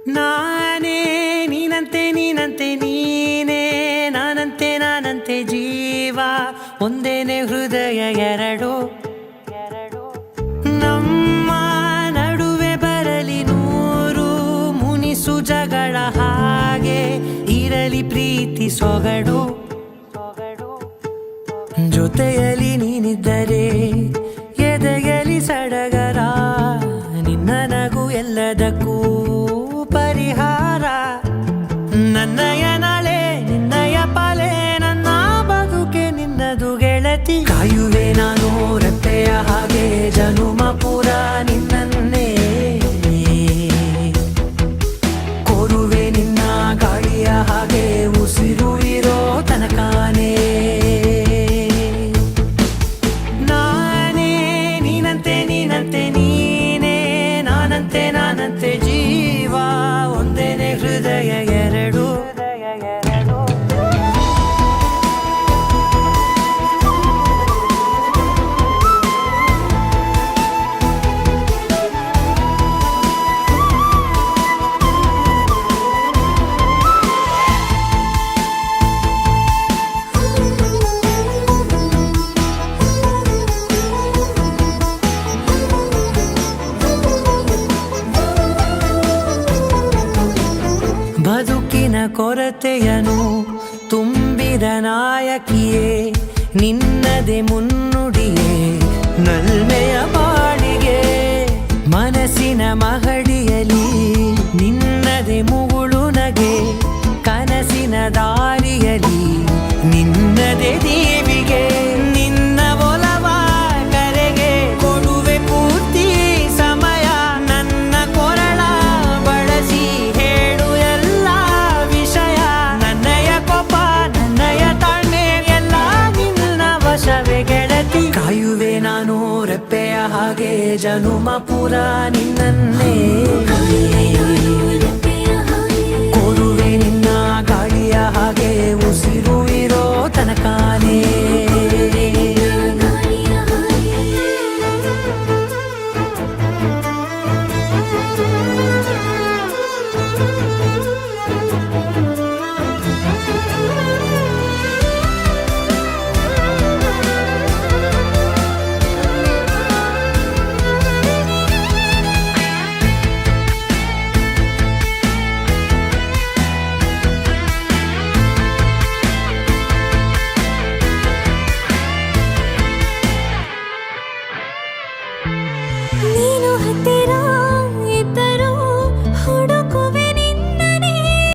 ನಾನೇ ನೀನಂತೆ ನೀನಂತೆ ನೀನೇ ನಾನಂತೆ ನಾನಂತೆ ಜೀವ ಒಂದೇನೆ ಹೃದಯ ಎರಡು ನಮ್ಮ ನಡುವೆ ಬರಲಿ ನೂರು ಮುನಿಸು ಜಗಳ ಹಾಗೆ ಇರಲಿ ಪ್ರೀತಿ ಸೊಗಡು ಜೊತೆಯಲ್ಲಿ ನೀನಿದ್ದರೆ ಎದೆಯಲಿ ಸಡಗರ ನಿನ್ನ ನಗು ಎಲ್ಲದಕ್ಕೂ ಪರಿಹಾರ ನನ್ನಯ ನಾಳೆ ನಿನ್ನಯ ಪಾಲೆ ನನ್ನ ಬದುಕೆ ನಿನ್ನದು ಗೆಳತಿ ಕಾಯುವೆ ನಾನು ರೆಪ್ಪೆಯ ಹಾಗೆ ಜನುಮ ಪೂರ ನಿನ್ನನ್ನೇ ಕೋರುವೆ ನಿನ್ನ ಗಾಳಿಯ ಹಾಗೆ ಉಸಿರು ಇರೋ ತನಕಾನೇ ನಾನೇ ನೀನಂತೆ ನೀನಂತೆ ನೀನೇ ನಾನಂತೆ ನಾನಂತೆ ಜೀವ ಒಂದೇನೆ ಹೃದಯ ಎರಡು ಬದುಕಿನ ಕೊರತೆಯನು ತುಂಬಿದ ನಾಯಕಿಯೇ ನಿನ್ನದೆ ಮುನ್ನುಡಿಯೇ ನಲ್ಮೆಯ ಬಾಳಿಗೆ ಮನಸ್ಸಿನ ಮಹಡಿಯಲಿ ನಿನ್ನದೆ ಮುಗುಳು ನಗೆ ಕನಸಿನ ದಾರಿಯಲಿ ನಿನ್ನದೆ ದೀವಿಗೆ ನಿನ್ನ ಒಲವ ಕರೆಗೆ ಕೊಡುವೆ ಪೂರ್ತಿ ಸಮಯ ನನ್ನ ಕೊರಳ ಬಳಸಿ ಹೇಳು ಎಲ್ಲ ವಿಷಯ ನನ್ನಯ ಕೋಪ ನನ್ನಯ ತಾಳ್ಮೆ ಎಲ್ಲ ನಿನ್ನ ವಶವೇ ಗೆಳತಿ ಕಾಯುವೆ ನಾನು ರೆಪ್ಪೆಯ ಹಾಗೆ ಜನುಮ ಪುರ ನಿನ್ನನ್ನೇ ಕೋರುವೆ ನಿನ್ನ ಗಾಳಿಯ ಹಾಗೆ ಉಸಿರು ಇರೋ ತನಕಾನೇ